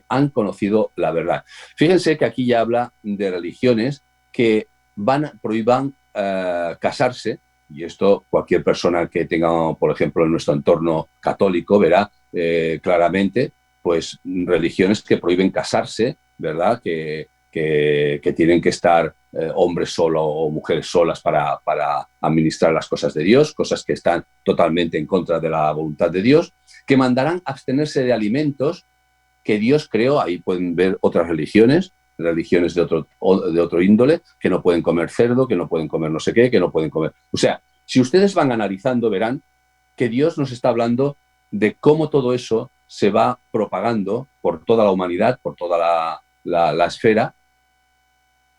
han conocido la verdad. Fíjense que aquí ya habla de religiones que prohíban casarse, y esto cualquier persona que tenga, por ejemplo, en nuestro entorno católico verá claramente, pues religiones que prohíben casarse, ¿verdad? Que tienen que estar hombres solos o mujeres solas para administrar las cosas de Dios, cosas que están totalmente en contra de la voluntad de Dios, que mandarán abstenerse de alimentos que Dios creó. Ahí pueden ver otras religiones de otro índole, que no pueden comer cerdo, que no pueden comer no sé qué, que no pueden comer... O sea, si ustedes van analizando, verán que Dios nos está hablando de cómo todo eso se va propagando por toda la humanidad, por toda la esfera.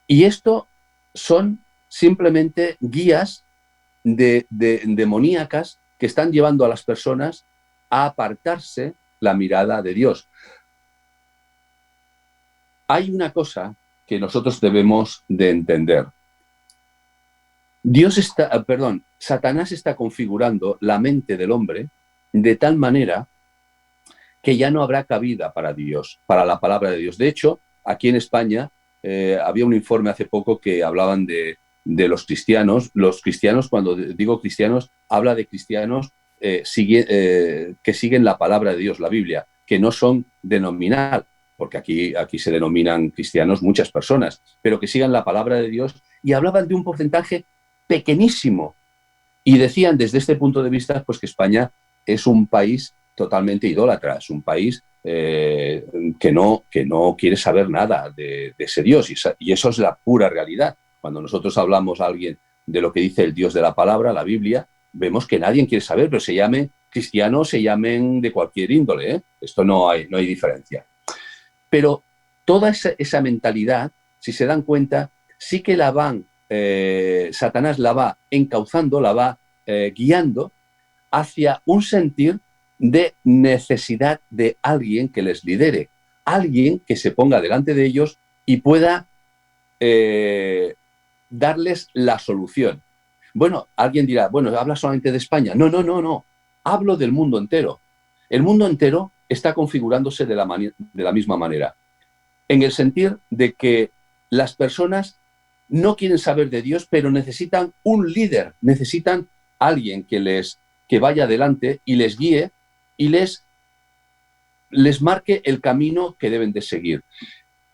Y esto son simplemente guías demoníacas que están llevando a las personas a apartarse la mirada de Dios. Hay una cosa que nosotros debemos de entender. Satanás está configurando la mente del hombre de tal manera que ya no habrá cabida para Dios, para la palabra de Dios. De hecho, aquí en España había un informe hace poco que hablaban de los cristianos. Los cristianos, cuando digo cristianos, habla de cristianos que siguen la palabra de Dios, la Biblia, que no son denominal, porque aquí se denominan cristianos muchas personas, pero que sigan la palabra de Dios, y hablaban de un porcentaje pequeñísimo. Y decían desde este punto de vista pues que España es un país totalmente idólatra, es un país que no quiere saber nada de ese Dios, y eso es la pura realidad. Cuando nosotros hablamos a alguien de lo que dice el Dios de la palabra, la Biblia, vemos que nadie quiere saber, pero se llamen cristianos, se llamen de cualquier índole, ¿eh? Esto no hay diferencia. Pero toda esa mentalidad, si se dan cuenta, sí que Satanás la va encauzando, la va guiando hacia un sentir de necesidad de alguien que les lidere, alguien que se ponga delante de ellos y pueda darles la solución. Bueno, alguien dirá, bueno, ¿habla solamente de España? No. Hablo del mundo entero. El mundo entero está configurándose de la misma manera, en el sentido de que las personas no quieren saber de Dios, pero necesitan un líder, necesitan alguien que vaya adelante y les guíe y les marque el camino que deben de seguir.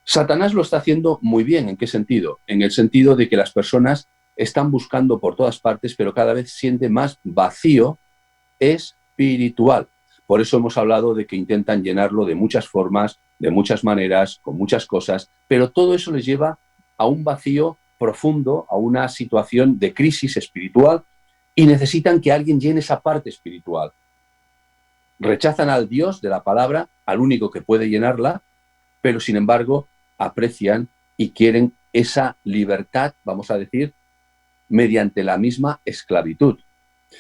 Satanás lo está haciendo muy bien. ¿En qué sentido? En el sentido de que las personas están buscando por todas partes, pero cada vez sienten más vacío espiritual. Por eso hemos hablado de que intentan llenarlo de muchas formas, de muchas maneras, con muchas cosas, pero todo eso les lleva a un vacío profundo, a una situación de crisis espiritual, y necesitan que alguien llene esa parte espiritual. Rechazan al Dios de la palabra, al único que puede llenarla, pero sin embargo aprecian y quieren esa libertad, vamos a decir, mediante la misma esclavitud.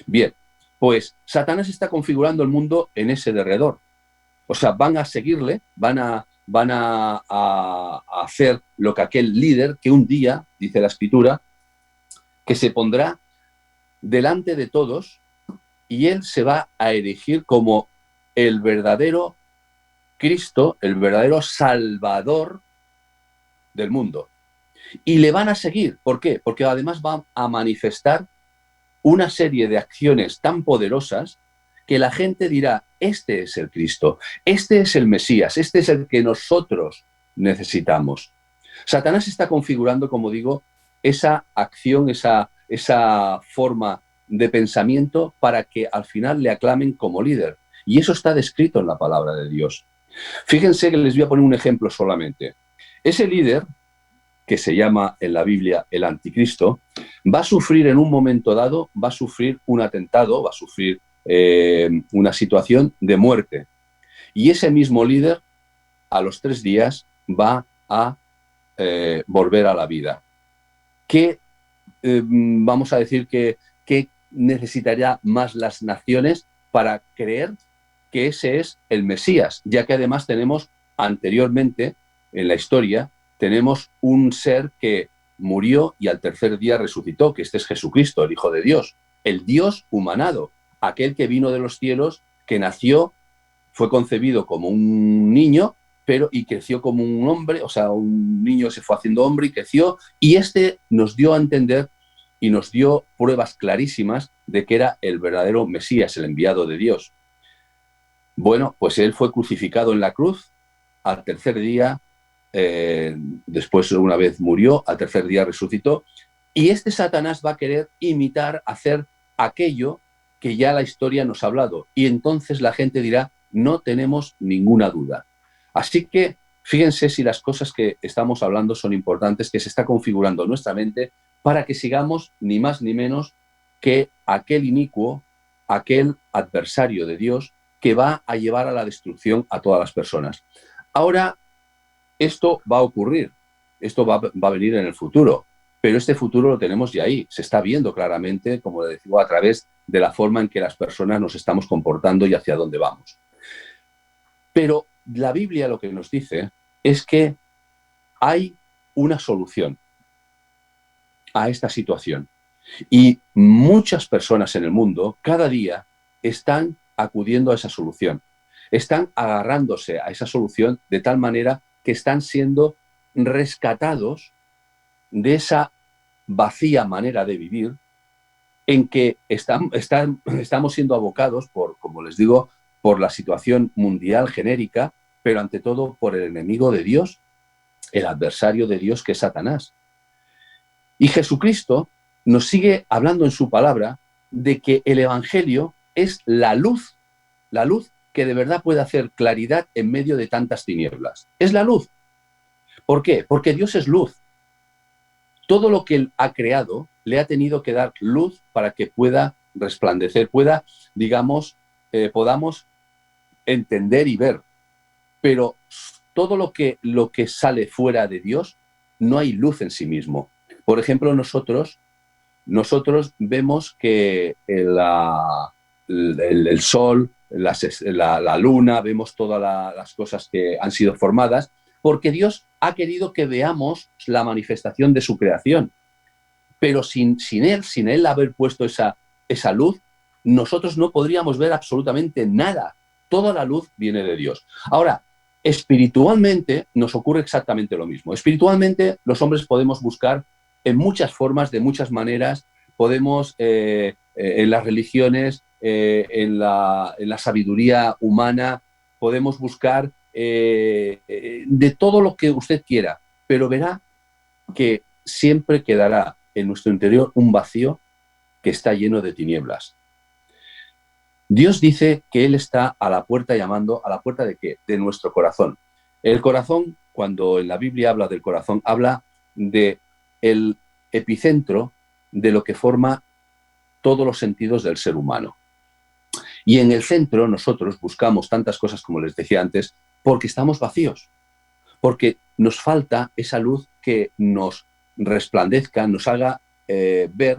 Bien, pues Satanás está configurando el mundo en ese derredor. O sea, van a seguirle, van a van a hacer lo que aquel líder que un día, dice la Escritura, que se pondrá delante de todos y él se va a erigir como el verdadero Cristo, el verdadero Salvador del mundo. Y le van a seguir. ¿Por qué? Porque además va a manifestar una serie de acciones tan poderosas que la gente dirá, este es el Cristo, este es el Mesías, este es el que nosotros necesitamos. Satanás está configurando, como digo, esa acción, esa forma de pensamiento para que al final le aclamen como líder. Y eso está descrito en la palabra de Dios. Fíjense que les voy a poner un ejemplo solamente. Ese líder, que se llama en la Biblia el anticristo, va a sufrir en un momento dado, va a sufrir un atentado, va a sufrir una situación de muerte. Y ese mismo líder, a los 3 días, va a volver a la vida. ¿Qué vamos a decir que necesitaría más las naciones para creer que ese es el Mesías? Ya que además tenemos anteriormente en la historia, tenemos un ser que murió y al 3er día resucitó, que este es Jesucristo, el Hijo de Dios, el Dios humanado, aquel que vino de los cielos, que nació, fue concebido como un niño, y creció como un hombre, o sea, un niño se fue haciendo hombre y creció, y este nos dio a entender y nos dio pruebas clarísimas de que era el verdadero Mesías, el enviado de Dios. Bueno, pues él fue crucificado en la cruz, al 3er día, después una vez murió, al 3er día resucitó, y este Satanás va a querer imitar, hacer aquello que ya la historia nos ha hablado, y entonces la gente dirá, no tenemos ninguna duda. Así que fíjense si las cosas que estamos hablando son importantes, que se está configurando nuestra mente para que sigamos ni más ni menos que aquel inicuo, aquel adversario de Dios que va a llevar a la destrucción a todas las personas. Ahora, esto va a ocurrir, esto va a venir en el futuro, pero este futuro lo tenemos ya ahí, se está viendo claramente, como le digo, a través de la forma en que las personas nos estamos comportando y hacia dónde vamos. Pero la Biblia lo que nos dice es que hay una solución a esta situación. Y muchas personas en el mundo cada día están acudiendo a esa solución. Están agarrándose a esa solución de tal manera que están siendo rescatados de esa vacía manera de vivir en que estamos siendo abocados por, como les digo, por la situación mundial genérica, pero ante todo por el enemigo de Dios, el adversario de Dios, que es Satanás. Y Jesucristo nos sigue hablando en su palabra de que el Evangelio es la luz que de verdad puede hacer claridad en medio de tantas tinieblas. Es la luz. ¿Por qué? Porque Dios es luz. Todo lo que Él ha creado le ha tenido que dar luz para que pueda resplandecer, pueda, digamos, podamos entender y ver. Pero todo lo que sale fuera de Dios, no hay luz en sí mismo. Por ejemplo, nosotros vemos que el sol, la luna, vemos todas las cosas que han sido formadas, porque Dios ha querido que veamos la manifestación de su creación. Pero sin Él haber puesto esa luz, nosotros no podríamos ver absolutamente nada. Toda la luz viene de Dios. Ahora, espiritualmente nos ocurre exactamente lo mismo. Espiritualmente los hombres podemos buscar en muchas formas, de muchas maneras, podemos en las religiones, en la sabiduría humana, podemos buscar de todo lo que usted quiera, pero verá que siempre quedará en nuestro interior un vacío que está lleno de tinieblas. Dios dice que Él está a la puerta llamando, ¿a la puerta de qué? De nuestro corazón. El corazón, cuando en la Biblia habla del corazón, habla de el epicentro de lo que forma todos los sentidos del ser humano. Y en el centro nosotros buscamos tantas cosas, como les decía antes, porque estamos vacíos, porque nos falta esa luz que nos resplandezca, nos haga ver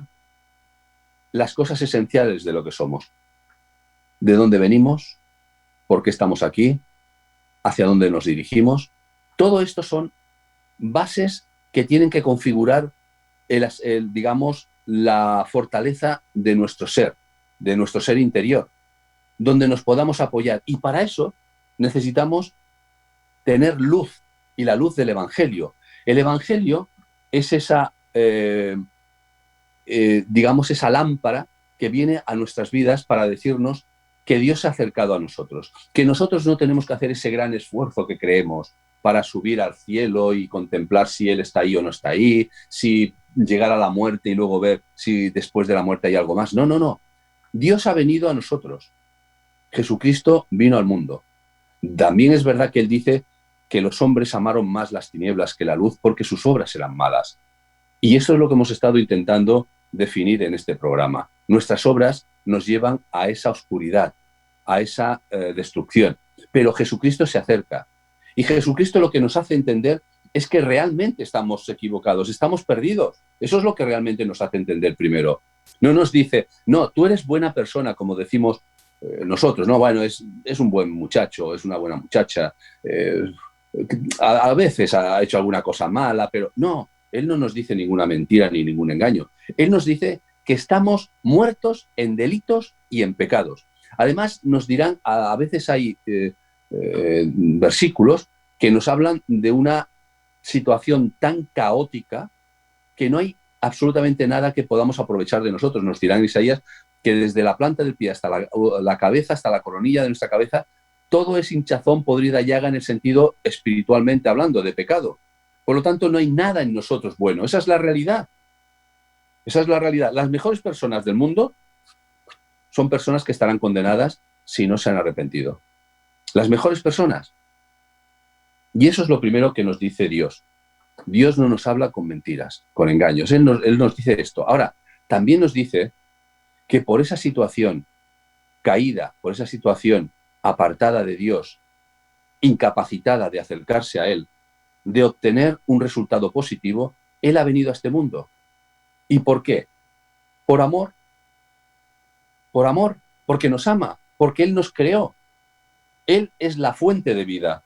las cosas esenciales de lo que somos. De dónde venimos, por qué estamos aquí, hacia dónde nos dirigimos, Todo esto son bases que tienen que configurar digamos, la fortaleza de nuestro ser interior, donde nos podamos apoyar. Y para eso necesitamos tener luz, y la luz del Evangelio. El Evangelio es esa, digamos, esa lámpara que viene a nuestras vidas para decirnos que Dios se ha acercado a nosotros, que nosotros no tenemos que hacer ese gran esfuerzo que creemos para subir al cielo y contemplar si Él está ahí o no está ahí, si llegar a la muerte y luego ver si después de la muerte hay algo más. No, no, no. Dios ha venido a nosotros. Jesucristo vino al mundo. También es verdad que Él dice que los hombres amaron más las tinieblas que la luz porque sus obras eran malas. Y eso es lo que hemos estado intentando definir en este programa. Nuestras obras nos llevan a esa oscuridad, a esa destrucción. Pero Jesucristo se acerca. Y Jesucristo lo que nos hace entender es que realmente estamos equivocados, estamos perdidos. Eso es lo que realmente nos hace entender primero. No nos dice, no, tú eres buena persona, como decimos nosotros, no, bueno, es un buen muchacho, es una buena muchacha, a veces ha hecho alguna cosa mala, pero no, Él no nos dice ninguna mentira ni ningún engaño. Él nos dice que estamos muertos en delitos y en pecados. Además, nos dirán, a veces hay versículos que nos hablan de una situación tan caótica que no hay absolutamente nada que podamos aprovechar de nosotros. Nos dirán Isaías que desde la planta del pie hasta la cabeza, hasta la coronilla de nuestra cabeza, todo es hinchazón, podrida llaga en el sentido espiritualmente hablando, de pecado. Por lo tanto, no hay nada en nosotros bueno. Esa es la realidad. Esa es la realidad. Las mejores personas del mundo son personas que estarán condenadas si no se han arrepentido. Las mejores personas. Y eso es lo primero que nos dice Dios. Dios no nos habla con mentiras, con engaños. Él nos dice esto. Ahora, también nos dice que por esa situación caída, por esa situación apartada de Dios, incapacitada de acercarse a Él, de obtener un resultado positivo, Él ha venido a este mundo. ¿Y por qué? Por amor. Por amor, porque nos ama, porque Él nos creó. Él es la fuente de vida.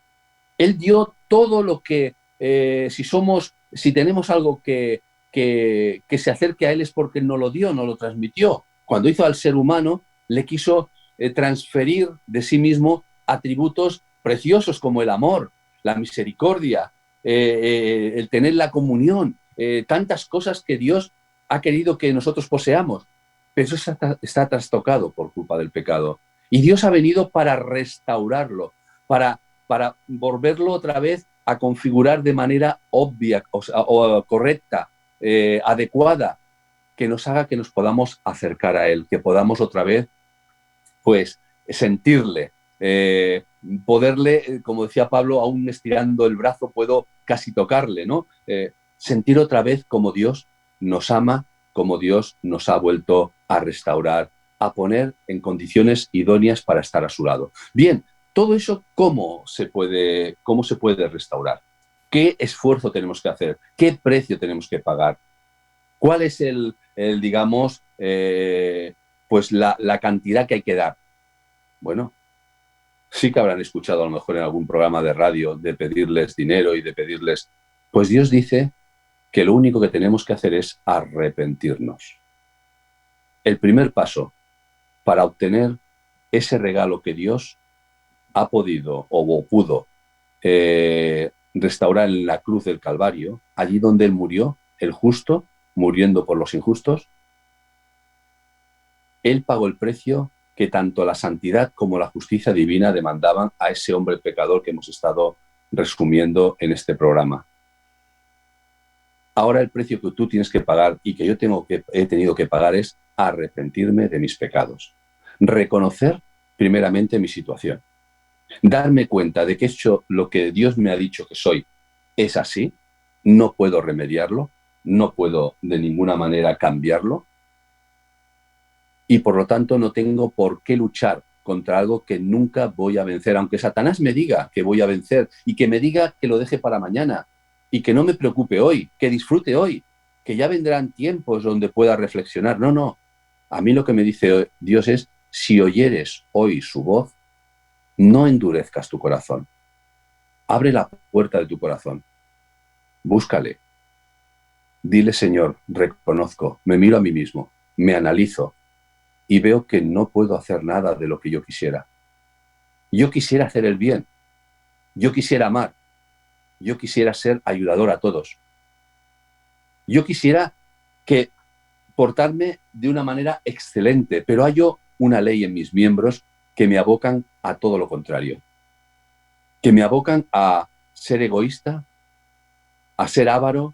Él dio todo lo que, si tenemos algo que se acerque a Él es porque Él nos lo dio, nos lo transmitió. Cuando hizo al ser humano, le quiso transferir de sí mismo atributos preciosos como el amor, la misericordia, el tener la comunión, tantas cosas que Dios ha querido que nosotros poseamos. Pero eso está trastocado por culpa del pecado. Y Dios ha venido para restaurarlo, para volverlo otra vez a configurar de manera obvia, o correcta, adecuada, que nos haga que nos podamos acercar a Él, que podamos otra vez, pues, sentirle, poderle, como decía Pablo, aún estirando el brazo puedo casi tocarle, ¿no? Sentir otra vez como Dios nos ama, como Dios nos ha vuelto a restaurar, a poner en condiciones idóneas para estar a su lado. Bien, todo eso, ¿cómo se puede restaurar? ¿Qué esfuerzo tenemos que hacer? ¿Qué precio tenemos que pagar? ¿Cuál es digamos, pues la cantidad que hay que dar? Bueno, sí que habrán escuchado a lo mejor en algún programa de radio de pedirles dinero y de pedirles... Pues Dios dice que lo único que tenemos que hacer es arrepentirnos. El primer paso para obtener ese regalo que Dios ha podido o pudo restaurar en la cruz del Calvario, allí donde Él murió, el justo, muriendo por los injustos, Él pagó el precio que tanto la santidad como la justicia divina demandaban a ese hombre pecador que hemos estado resumiendo en este programa. Ahora el precio que tú tienes que pagar y que yo he tenido que pagar es arrepentirme de mis pecados. Reconocer primeramente mi situación. Darme cuenta de que he hecho lo que Dios me ha dicho que soy es así, no puedo remediarlo, no puedo de ninguna manera cambiarlo y por lo tanto no tengo por qué luchar contra algo que nunca voy a vencer, aunque Satanás me diga que voy a vencer y que me diga que lo deje para mañana y que no me preocupe hoy, que disfrute hoy, que ya vendrán tiempos donde pueda reflexionar. No, no. A mí lo que me dice Dios es, si oyeres hoy su voz, no endurezcas tu corazón. Abre la puerta de tu corazón. Búscale. Dile, Señor, reconozco, me miro a mí mismo, me analizo y veo que no puedo hacer nada de lo que yo quisiera. Yo quisiera hacer el bien. Yo quisiera amar. Yo quisiera ser ayudador a todos. Yo quisiera que portarme de una manera excelente, pero hay una ley en mis miembros que me abocan a todo lo contrario, que me abocan a ser egoísta, a ser avaro,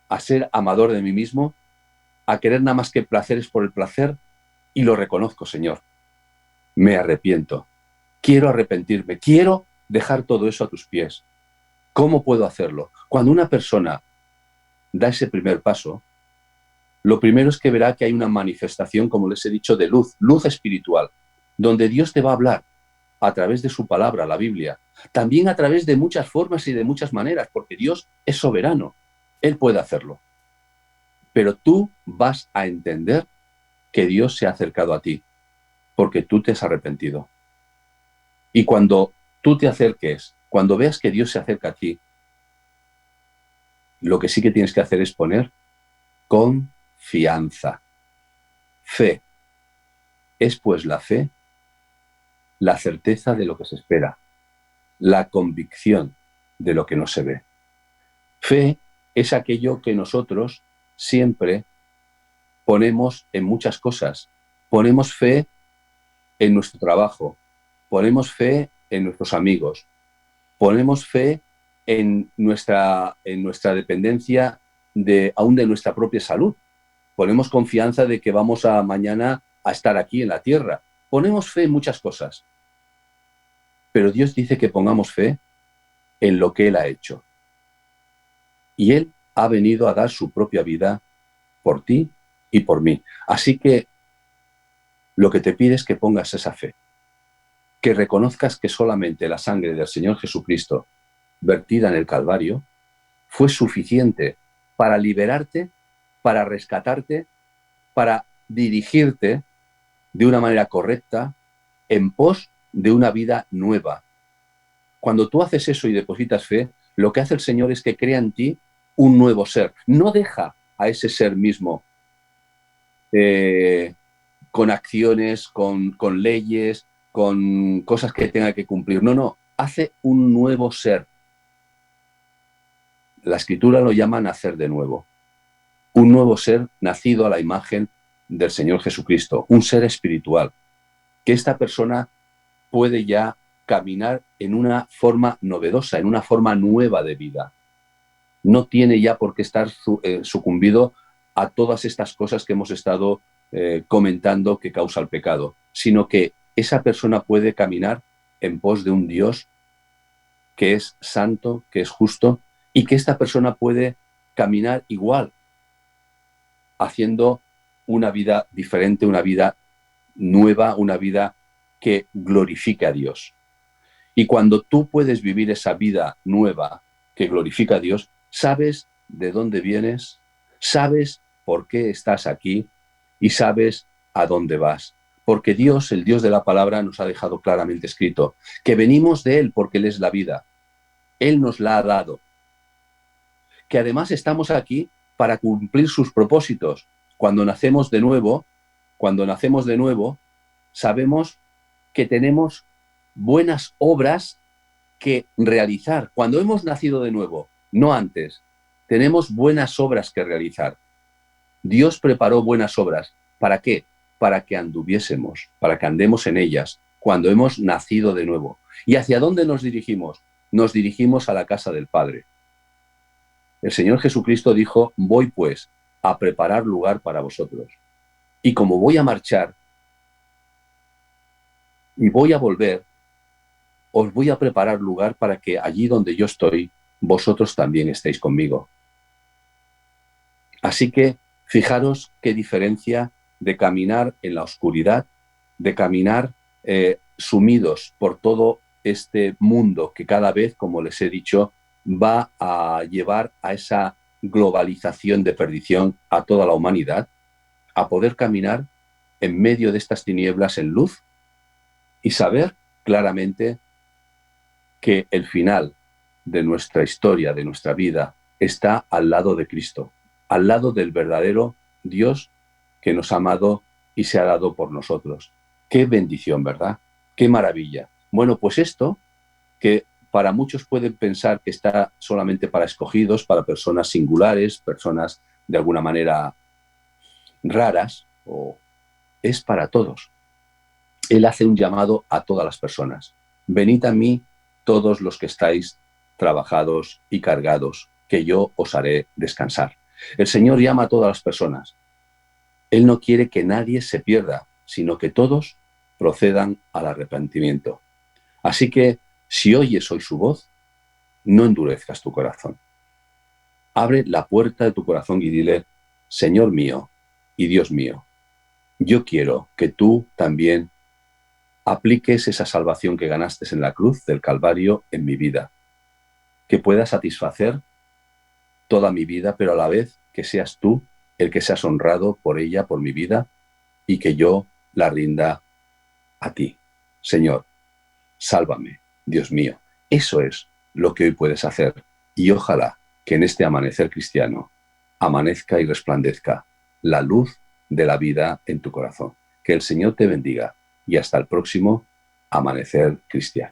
a ser amador de mí mismo, a querer nada más que placeres por el placer, y lo reconozco, Señor. Me arrepiento. Quiero arrepentirme. Quiero dejar todo eso a tus pies. ¿Cómo puedo hacerlo? Cuando una persona da ese primer paso, lo primero es que verá que hay una manifestación, como les he dicho, de luz, luz espiritual, donde Dios te va a hablar a través de su palabra, la Biblia, también a través de muchas formas y de muchas maneras, porque Dios es soberano, Él puede hacerlo. Pero tú vas a entender que Dios se ha acercado a ti, porque tú te has arrepentido. Y cuando tú te acerques, cuando veas que Dios se acerca a ti, lo que sí que tienes que hacer es poner confianza. Fe. Es pues la fe, la certeza de lo que se espera, la convicción de lo que no se ve. Fe es aquello que nosotros siempre ponemos en muchas cosas. Ponemos fe en nuestro trabajo, ponemos fe en nuestros amigos, ponemos fe en nuestra dependencia aún de nuestra propia salud. Ponemos confianza de que vamos a mañana a estar aquí en la tierra. Ponemos fe en muchas cosas. Pero Dios dice que pongamos fe en lo que Él ha hecho. Y Él ha venido a dar su propia vida por ti y por mí. Así que lo que te pide es que pongas esa fe, que reconozcas que solamente la sangre del Señor Jesucristo, vertida en el Calvario, fue suficiente para liberarte, para rescatarte, para dirigirte de una manera correcta en pos de una vida nueva. Cuando tú haces eso y depositas fe, lo que hace el Señor es que crea en ti un nuevo ser. No deja a ese ser mismo con acciones, con leyes, con cosas que tenga que cumplir. No, hace un nuevo ser. La Escritura lo llama nacer de nuevo. Un nuevo ser nacido a la imagen del Señor Jesucristo, un ser espiritual, que esta persona puede ya caminar en una forma novedosa, en una forma nueva de vida. No tiene ya por qué estar sucumbido a todas estas cosas que hemos estado comentando que causa el pecado, sino que esa persona puede caminar en pos de un Dios que es santo, que es justo, y que esta persona puede caminar igual, haciendo una vida diferente, una vida nueva, una vida que glorifique a Dios. Y cuando tú puedes vivir esa vida nueva que glorifica a Dios, sabes de dónde vienes, sabes por qué estás aquí y sabes a dónde vas. Porque Dios, el Dios de la palabra, nos ha dejado claramente escrito que venimos de Él porque Él es la vida. Él nos la ha dado. Que además estamos aquí para cumplir sus propósitos. Cuando nacemos de nuevo, sabemos que tenemos buenas obras que realizar. Cuando hemos nacido de nuevo, no antes, tenemos buenas obras que realizar. Dios preparó buenas obras. ¿Para qué? Para que anduviésemos, para que andemos en ellas, cuando hemos nacido de nuevo. ¿Y hacia dónde nos dirigimos? Nos dirigimos a la casa del Padre. El Señor Jesucristo dijo: voy pues a preparar lugar para vosotros. Y como voy a marchar y voy a volver, os voy a preparar lugar para que allí donde yo estoy, vosotros también estéis conmigo. Así que fijaros qué diferencia de caminar en la oscuridad, de caminar sumidos por todo este mundo que cada vez, como les he dicho, va a llevar a esa globalización de perdición a toda la humanidad, a poder caminar en medio de estas tinieblas en luz y saber claramente que el final de nuestra historia, de nuestra vida, está al lado de Cristo, al lado del verdadero Dios que nos ha amado y se ha dado por nosotros. Qué bendición, ¿verdad? Qué maravilla. Bueno, pues esto, que para muchos pueden pensar que está solamente para escogidos, para personas singulares, personas de alguna manera raras, o es para todos. Él hace un llamado a todas las personas. Venid a mí todos los que estáis trabajados y cargados, que yo os haré descansar. El Señor llama a todas las personas. Él no quiere que nadie se pierda, sino que todos procedan al arrepentimiento. Así que, si oyes hoy su voz, no endurezcas tu corazón. Abre la puerta de tu corazón y dile: Señor mío y Dios mío, yo quiero que tú también apliques esa salvación que ganaste en la cruz del Calvario en mi vida, que pueda satisfacer toda mi vida, pero a la vez que seas tú el que seas honrado por ella, por mi vida, y que yo la rinda a ti. Señor, sálvame, Dios mío. Eso es lo que hoy puedes hacer, y ojalá que en este amanecer cristiano amanezca y resplandezca la luz de la vida en tu corazón. Que el Señor te bendiga y hasta el próximo amanecer cristiano.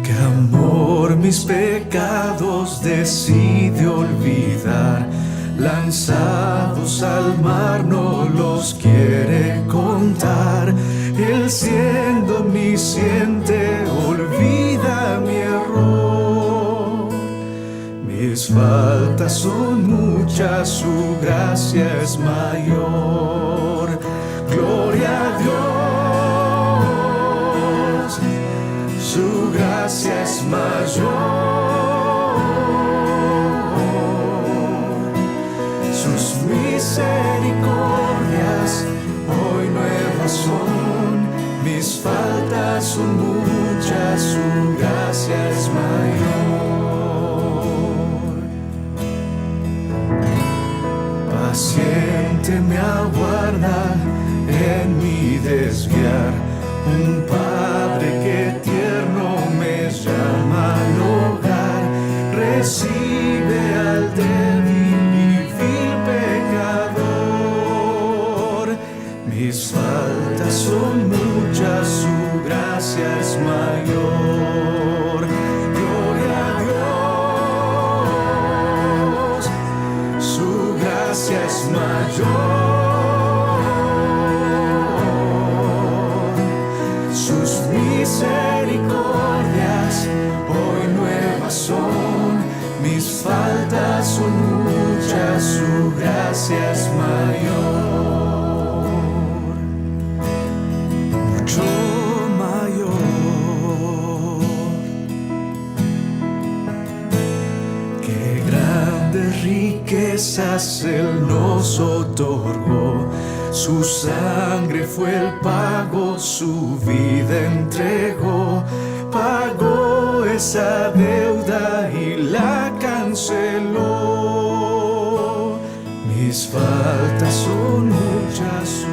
Qué amor mis pecados decide olvidar, lanzados al mar no los quiere contar. Él siendo omnisciente olvida mi error. Mis faltas son muchas, su gracia es mayor. Gloria a Dios, su gracia es mayor. Sus misericordias hoy nuevas son. Mis faltas son muchas, su gracia es mayor. Paciente me aguarda en mi desviar, un Padre que tierno me llama al hogar. Recibe al débil y vil pecador. Mis faltas son muchas, su gracia es mayor. Gloria a Dios, su gracia es mayor. Sus misericordias hoy nuevas son. Mis faltas son muchas, su gracia es mayor. Riquezas Él nos otorgó, su sangre fue el pago, su vida entregó, pagó esa deuda y la canceló. Mis faltas son muchas.